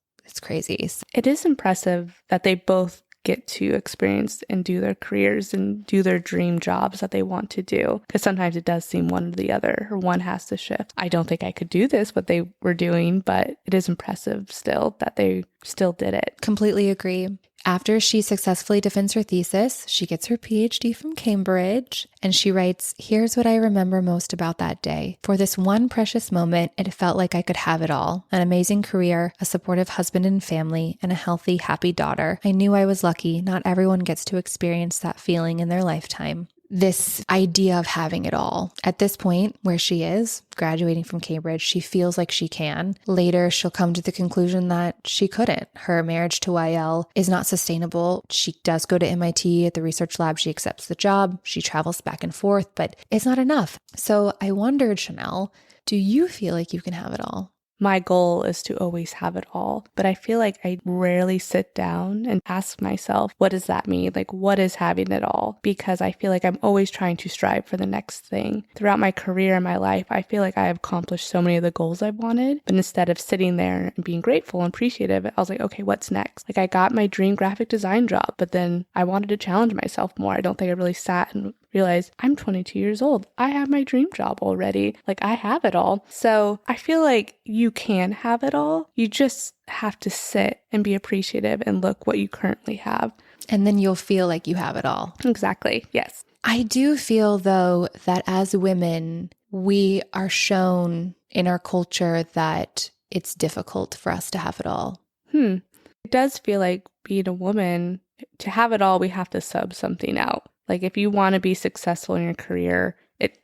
crazy.
It is impressive that they both get to experience and do their careers and do their dream jobs that they want to do. Because sometimes it does seem one or the other, or one has to shift. I don't think I could do this, what they were doing, but it is impressive still that they still did it.
Completely agree. After she successfully defends her thesis, she gets her PhD from Cambridge, and she writes, "Here's what I remember most about that day. For this one precious moment, it felt like I could have it all. An amazing career, a supportive husband and family, and a healthy, happy daughter. I knew I was lucky. Not everyone gets to experience that feeling in their lifetime." this idea of having it all. At this point where she is, graduating from Cambridge, she feels like she can. Later, she'll come to the conclusion that she couldn't. Her marriage to YL is not sustainable. She does go to MIT at the research lab. She accepts the job. She travels back and forth, but it's not enough. So I wondered, Chanel, do you feel like you can have it all?
My goal is to always have it all, but I feel like I rarely sit down and ask myself, what does that mean? Like, what is having it all? Because I feel like I'm always trying to strive for the next thing. Throughout my career and my life, I feel like I have accomplished so many of the goals I wanted, but instead of sitting there and being grateful and appreciative, I was like, okay, what's next? Like, I got my dream graphic design job, but then I wanted to challenge myself more. I don't think I really sat and realized I'm 22 years old. I have my dream job already. Like, I have it all. So I feel like you can have it all. You just have to sit and be appreciative and look what you currently have.
And then you'll feel like you have it all.
Exactly. Yes.
I do feel, though, that as women, we are shown in our culture that it's difficult for us to have it all.
It does feel like being a woman, to have it all, we have to sub something out. Like, if you want to be successful in your career,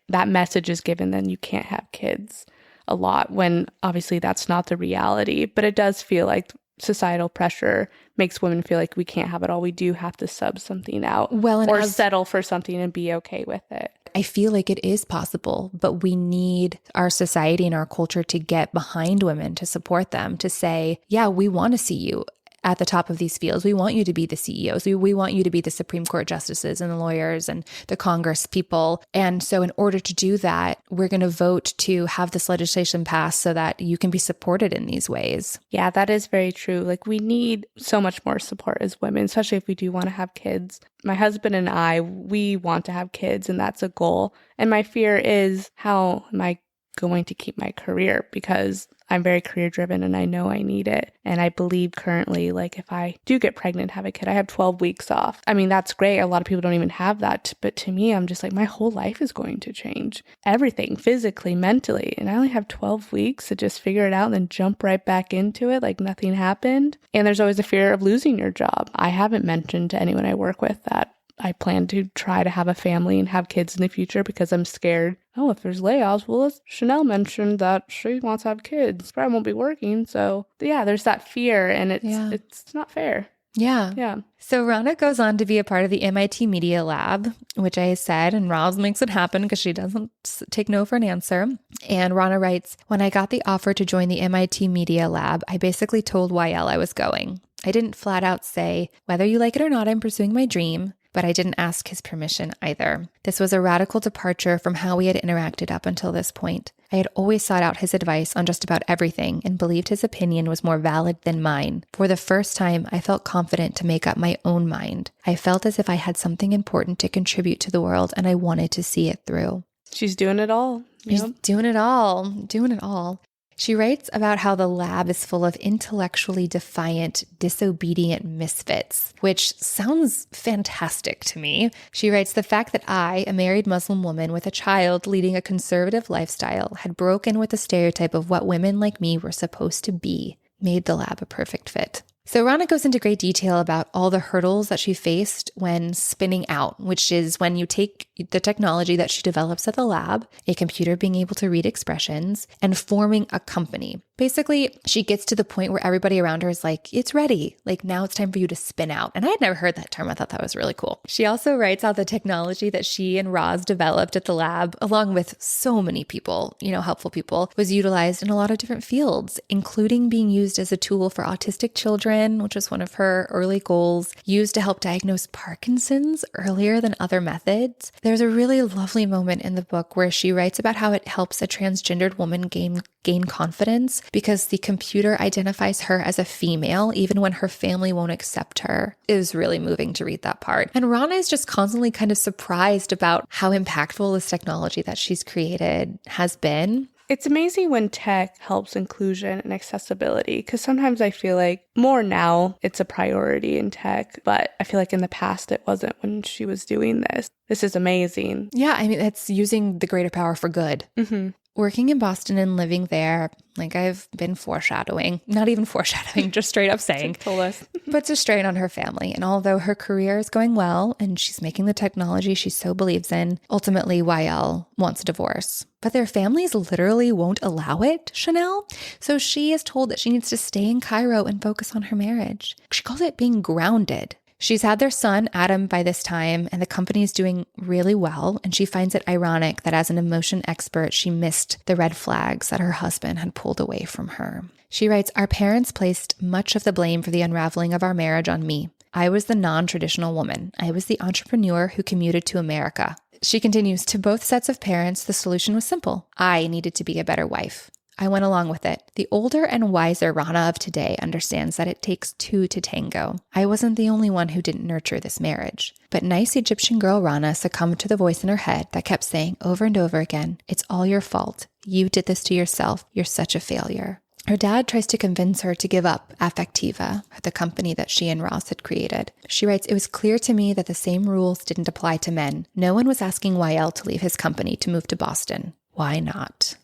that message is given, then you can't have kids a lot, when obviously that's not the reality. But it does feel like societal pressure makes women feel like we can't have it all. We do have to sub something out, or settle for something and be okay with it.
I feel like it is possible, but we need our society and our culture to get behind women, to support them, to say, yeah, we want to see you at the top of these fields. We want you to be the CEOs. We want you to be the Supreme Court justices and the lawyers and the Congress people. And so in order to do that, we're going to vote to have this legislation passed so that you can be supported in these ways.
Yeah, that is very true. Like, we need so much more support as women, especially if we do want to have kids. My husband and I, we want to have kids, and that's a goal. And my fear is, how am I going to keep my career? Because I'm very career driven and I know I need it. And I believe currently, like, if I do get pregnant, have a kid, I have 12 weeks off. I mean, that's great. A lot of people don't even have that. But to me, I'm just like, my whole life is going to change. Everything, physically, mentally. And I only have 12 weeks to just figure it out and then jump right back into it like nothing happened. And there's always a fear of losing your job. I haven't mentioned to anyone I work with that I plan to try to have a family and have kids in the future, because I'm scared. Oh, if there's layoffs, well, Chanel mentioned that she wants to have kids. Probably won't be working. So yeah, there's that fear, and it's not fair.
Yeah. So Rana goes on to be a part of the MIT Media Lab, which I said, and Roz makes it happen because she doesn't take no for an answer. And Rana writes, when I got the offer to join the MIT Media Lab, I basically told YL I was going. I didn't flat out say, whether you like it or not, I'm pursuing my dream. But I didn't ask his permission either. This was a radical departure from how we had interacted up until this point. I had always sought out his advice on just about everything and believed his opinion was more valid than mine. For the first time, I felt confident to make up my own mind. I felt as if I had something important to contribute to the world, and I wanted to see it through.
She's doing it all.
She's doing it all. She writes about how the lab is full of intellectually defiant, disobedient misfits, which sounds fantastic to me. She writes, the fact that I, a married Muslim woman with a child leading a conservative lifestyle, had broken with the stereotype of what women like me were supposed to be, made the lab a perfect fit. So Rana goes into great detail about all the hurdles that she faced when spinning out, which is when you take the technology that she develops at the lab, a computer being able to read expressions, and forming a company. Basically, she gets to the point where everybody around her is like, it's ready. Like, now it's time for you to spin out. And I had never heard that term. I thought that was really cool. She also writes how the technology that she and Roz developed at the lab, along with so many people, helpful people, was utilized in a lot of different fields, including being used as a tool for autistic children, which was one of her early goals, used to help diagnose Parkinson's earlier than other methods. There's a really lovely moment in the book where she writes about how it helps a transgendered woman gain confidence because the computer identifies her as a female even when her family won't accept her. It was really moving to read that part. And Rana is just constantly kind of surprised about how impactful this technology that she's created has been.
It's amazing when tech helps inclusion and accessibility, because sometimes I feel like more now it's a priority in tech, but I feel like in the past it wasn't when she was doing this. This is amazing.
Yeah, I mean, it's using the greater power for good.
Mm-hmm.
Working in Boston and living there, like I've been foreshadowing, not even foreshadowing, just straight up saying,
Told us.
puts a strain on her family. And although her career is going well and she's making the technology she so believes in, ultimately YL wants a divorce. But their families literally won't allow it, Chanel. So she is told that she needs to stay in Cairo and focus on her marriage. She calls it being grounded. She's had their son, Adam, by this time, and the company is doing really well, and she finds it ironic that as an emotion expert, she missed the red flags that her husband had pulled away from her. She writes, "Our parents placed much of the blame for the unraveling of our marriage on me. I was the non-traditional woman. I was the entrepreneur who commuted to America." She continues, "To both sets of parents, the solution was simple. I needed to be a better wife. I went along with it. The older and wiser Rana of today understands that it takes two to tango. I wasn't the only one who didn't nurture this marriage." But nice Egyptian girl Rana succumbed to the voice in her head that kept saying over and over again, "It's all your fault. You did this to yourself. You're such a failure." Her dad tries to convince her to give up Affectiva, the company that she and Ross had created. She writes, "It was clear to me that the same rules didn't apply to men. No one was asking YL to leave his company to move to Boston. Why not?"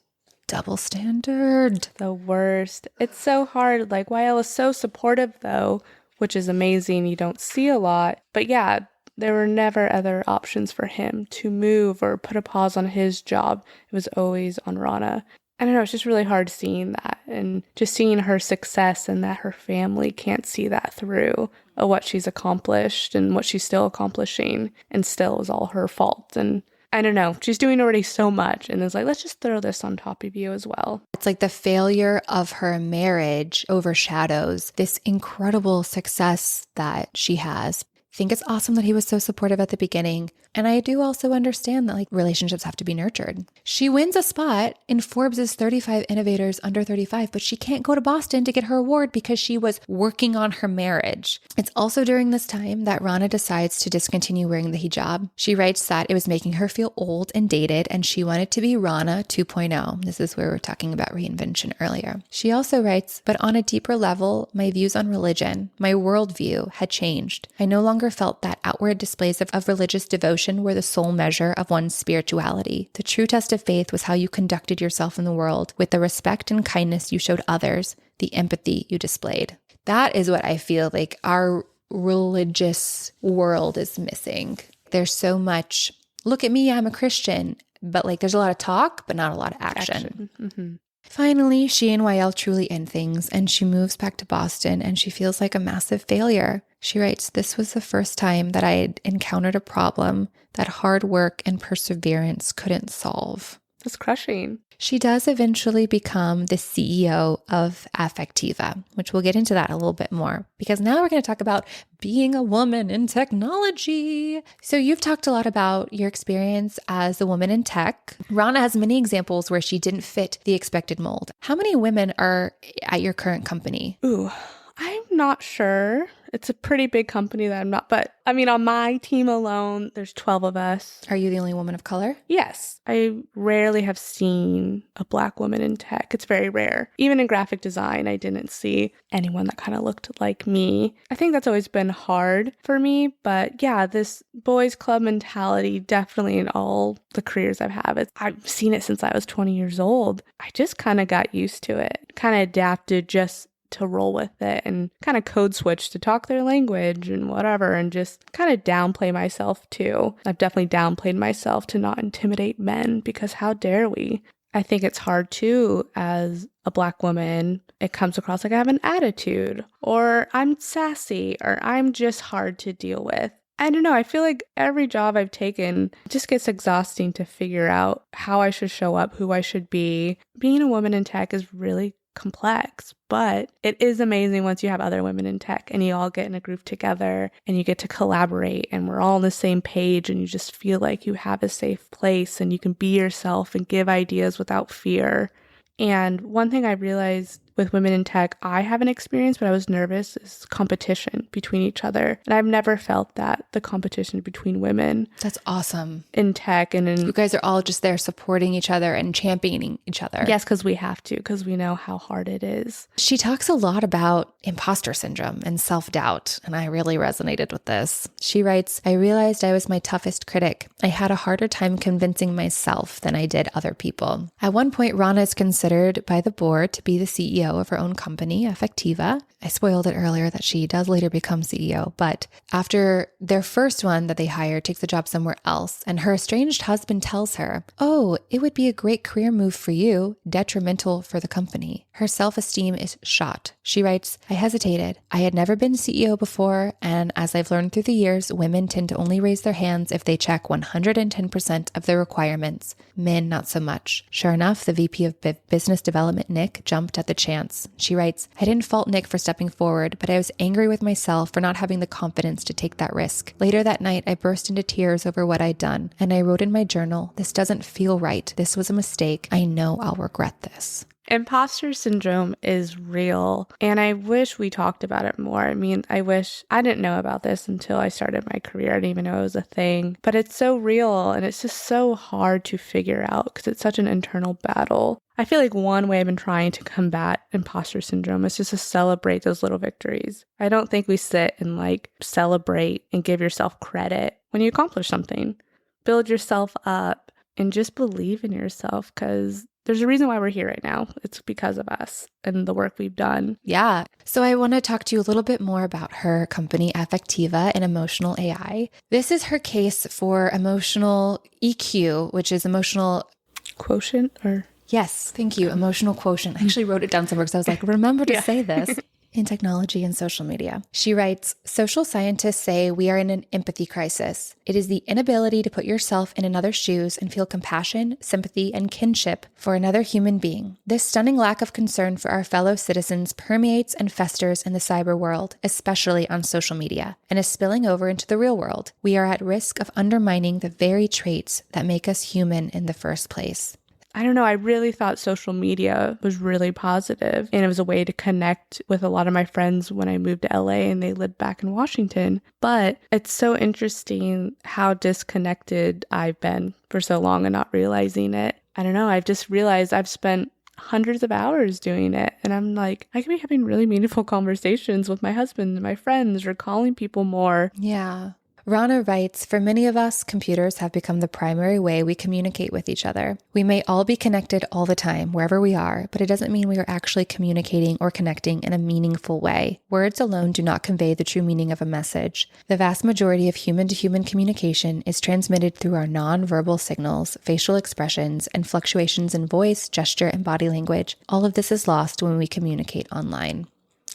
Double standard.
The worst. It's so hard. Like, YL is so supportive, though, which is amazing. You don't see a lot. But yeah, there were never other options for him to move or put a pause on his job. It was always on Rana. I don't know, it's just really hard seeing that and just seeing her success and that her family can't see that through of what she's accomplished and what she's still accomplishing, and still is all her fault. And I don't know, she's doing already so much, and it's like, let's just throw this on top of you as well.
It's like the failure of her marriage overshadows this incredible success that she has. I think it's awesome that he was so supportive at the beginning. And I do also understand that like relationships have to be nurtured. She wins a spot in Forbes' 35 Innovators Under 35, but she can't go to Boston to get her award because she was working on her marriage. It's also during this time that Rana decides to discontinue wearing the hijab. She writes that it was making her feel old and dated, and she wanted to be Rana 2.0. This is where we were talking about reinvention earlier. She also writes, "But on a deeper level, my views on religion, my worldview had changed. I no longer felt that outward displays of religious devotion were the sole measure of one's spirituality. The true test of faith was how you conducted yourself in the world, with the respect and kindness you showed others, the empathy you displayed." That is what I feel like our religious world is missing. There's so much, look at me, I'm a Christian, but like there's a lot of talk, but not a lot of action.
Mm-hmm.
Finally, she and YL truly end things, and she moves back to Boston, and she feels like a massive failure. She writes, "This was the first time that I had encountered a problem that hard work and perseverance couldn't solve."
That's crushing.
She does eventually become the CEO of Affectiva, which we'll get into that a little bit more, because now we're going to talk about being a woman in technology. So you've talked a lot about your experience as a woman in tech. Rana has many examples where she didn't fit the expected mold. How many women are at your current company?
Ooh, I'm not sure. It's a pretty big company that I'm not, but I mean, on my team alone, there's 12 of us.
Are you the only woman of color?
Yes. I rarely have seen a Black woman in tech. It's very rare. Even in graphic design, I didn't see anyone that kind of looked like me. I think that's always been hard for me, but yeah, this boys club mentality, definitely in all the careers I've seen it since I was 20 years old. I just kind of got used to it, kind of adapted just to roll with it, and kind of code switch to talk their language and whatever, and just kind of downplay myself too. I've definitely downplayed myself to not intimidate men, because how dare we? I think it's hard too as a Black woman. It comes across like I have an attitude, or I'm sassy, or I'm just hard to deal with. I don't know. I feel like every job I've taken, it just gets exhausting to figure out how I should show up, who I should be. Being a woman in tech is really complex, but it is amazing once you have other women in tech and you all get in a group together and you get to collaborate and we're all on the same page, and you just feel like you have a safe place and you can be yourself and give ideas without fear. And one thing I realized with women in tech I haven't experienced, but I was nervous, is competition between each other. And I've never felt that, the competition between women.
That's awesome.
In tech and in...
You guys are all just there supporting each other and championing each other.
Yes, because we have to, because we know how hard it is.
She talks a lot about imposter syndrome and self-doubt, and I really resonated with this. She writes, I realized I was my toughest critic. I had a harder time convincing myself than I did other people. At one point, Rana is considered by the board to be the CEO of her own company, Effectiva. I spoiled it earlier that she does later become CEO, but after their first one that they hired takes the job somewhere else, and her estranged husband tells her, oh, it would be a great career move for you, detrimental for the company. Her self-esteem is shot. She writes, I hesitated. I had never been CEO before, and as I've learned through the years, women tend to only raise their hands if they check 110% of the requirements. Men, not so much. Sure enough, the VP of Business Development, Nick, jumped at the chance. She writes, I didn't fault Nick for stepping forward, but I was angry with myself for not having the confidence to take that risk. Later that night, I burst into tears over what I'd done, and I wrote in my journal, this doesn't feel right. This was a mistake. I know I'll regret this.
Imposter syndrome is real, and I wish we talked about it more. I mean, I wish I didn't know about this until I started my career. I didn't even know it was a thing, but it's so real, and it's just so hard to figure out because it's such an internal battle. I feel like one way I've been trying to combat imposter syndrome is just to celebrate those little victories. I don't think we sit and celebrate and give yourself credit when you accomplish something. Build yourself up and just believe in yourself, because there's a reason why we're here right now. It's because of us and the work we've done.
Yeah. So I want to talk to you a little bit more about her company, Effectiva, and emotional AI. This is her case for emotional EQ, which is emotional
quotient, or...
Yes, thank you. Emotional quotient. I actually wrote it down somewhere because I was like, remember to say this. In technology and social media. She writes, social scientists say we are in an empathy crisis. It is the inability to put yourself in another's shoes and feel compassion, sympathy, and kinship for another human being. This stunning lack of concern for our fellow citizens permeates and festers in the cyber world, especially on social media, and is spilling over into the real world. We are at risk of undermining the very traits that make us human in the first place.
I don't know, I really thought social media was really positive, and it was a way to connect with a lot of my friends when I moved to LA and they lived back in Washington. But it's so interesting how disconnected I've been for so long and not realizing it. I don't know, I've just realized I've spent hundreds of hours doing it, and I'm like, I could be having really meaningful conversations with my husband and my friends, or calling people more.
Yeah. Rana writes, for many of us, computers have become the primary way we communicate with each other. We may all be connected all the time, wherever we are, but it doesn't mean we are actually communicating or connecting in a meaningful way. Words alone do not convey the true meaning of a message. The vast majority of human-to-human communication is transmitted through our non-verbal signals, facial expressions, and fluctuations in voice, gesture, and body language. All of this is lost when we communicate online.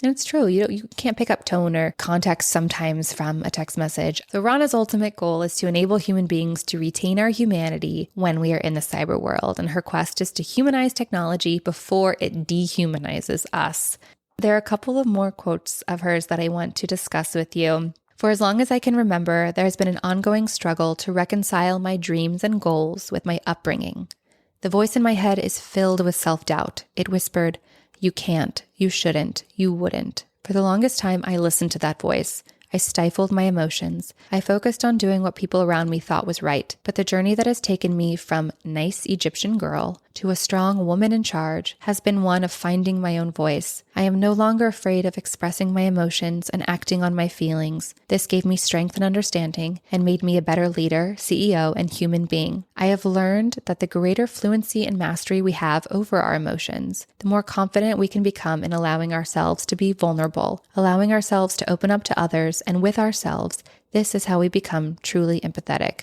And it's true, you can't pick up tone or context sometimes from a text message. So Rana's ultimate goal is to enable human beings to retain our humanity when we are in the cyber world. And her quest is to humanize technology before it dehumanizes us. There are a couple of more quotes of hers that I want to discuss with you. For as long as I can remember, there has been an ongoing struggle to reconcile my dreams and goals with my upbringing. The voice in my head is filled with self-doubt. It whispered, you can't, you shouldn't, you wouldn't. For the longest time, I listened to that voice. I stifled my emotions. I focused on doing what people around me thought was right. But the journey that has taken me from nice Egyptian girl to a strong woman in charge has been one of finding my own voice. I am no longer afraid of expressing my emotions and acting on my feelings. This gave me strength and understanding and made me a better leader, CEO, and human being. I have learned that the greater fluency and mastery we have over our emotions, the more confident we can become in allowing ourselves to be vulnerable, allowing ourselves to open up to others and with ourselves. This is how we become truly empathetic.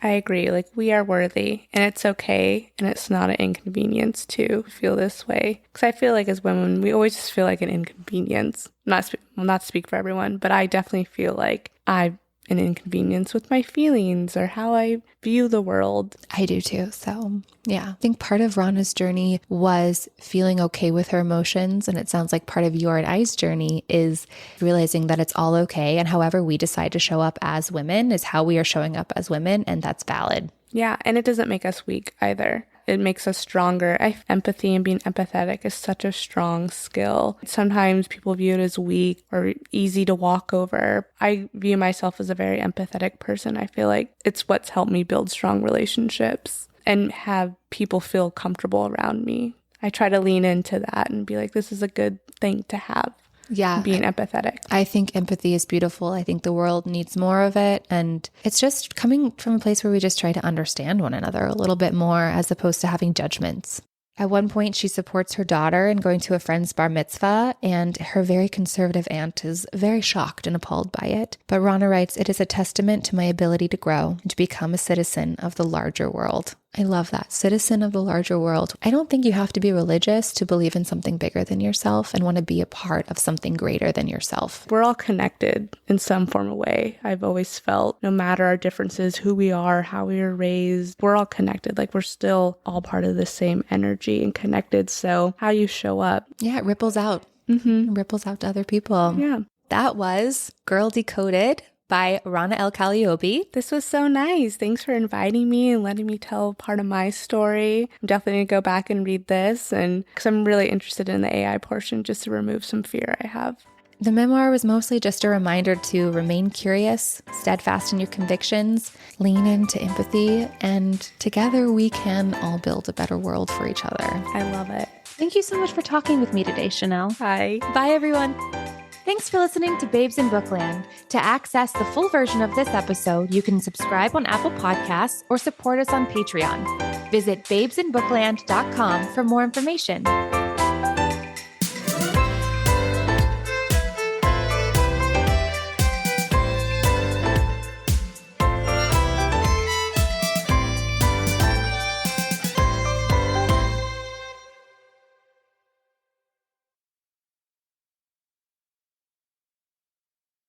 I agree. We are worthy, and it's okay, and it's not an inconvenience to feel this way. Because I feel like as women, we always just feel like an inconvenience. Not to speak for everyone, but I definitely feel like I'm an inconvenience with my feelings or how I view the world.
I do too. So yeah, I think part of Rana's journey was feeling okay with her emotions. And it sounds like part of your and I's journey is realizing that it's all okay. And however we decide to show up as women is how we are showing up as women. And that's valid.
Yeah. And it doesn't make us weak either. it makes us stronger. Empathy and being empathetic is such a strong skill. Sometimes people view it as weak or easy to walk over. I view myself as a very empathetic person. I feel like it's what's helped me build strong relationships and have people feel comfortable around me. I try to lean into that and be like, this is a good thing to have.
Yeah.
Being empathetic.
I think empathy is beautiful. I think the world needs more of it. And it's just coming from a place where we just try to understand one another a little bit more as opposed to having judgments. At one point, she supports her daughter in going to a friend's bar mitzvah, and her very conservative aunt is very shocked and appalled by it. But Rana writes, "It is a testament to my ability to grow and to become a citizen of the larger world." I love that. Citizen of the larger world. I don't think you have to be religious to believe in something bigger than yourself and want to be a part of something greater than yourself.
We're all connected in some form of way. I've always felt no matter our differences, who we are, how we were raised, we're all connected. Like we're still all part of the same energy and connected. So how you show up.
Yeah, it ripples out. It ripples out to other people.
Yeah.
That was Girl Decoded by Rana el Kaliouby.
This was so nice. Thanks for inviting me and letting me tell part of my story. I'm definitely going to go back and read this, and because I'm really interested in the AI portion, just to remove some fear I have.
The memoir was mostly just a reminder to remain curious, steadfast in your convictions, lean into empathy, and together we can all build a better world for each other.
I love it.
Thank you so much for talking with me today, Chanel.
Bye.
Bye, everyone. Thanks for listening to Babes in Bookland. To access the full version of this episode, you can subscribe on Apple Podcasts or support us on Patreon. Visit babesinbookland.com for more information.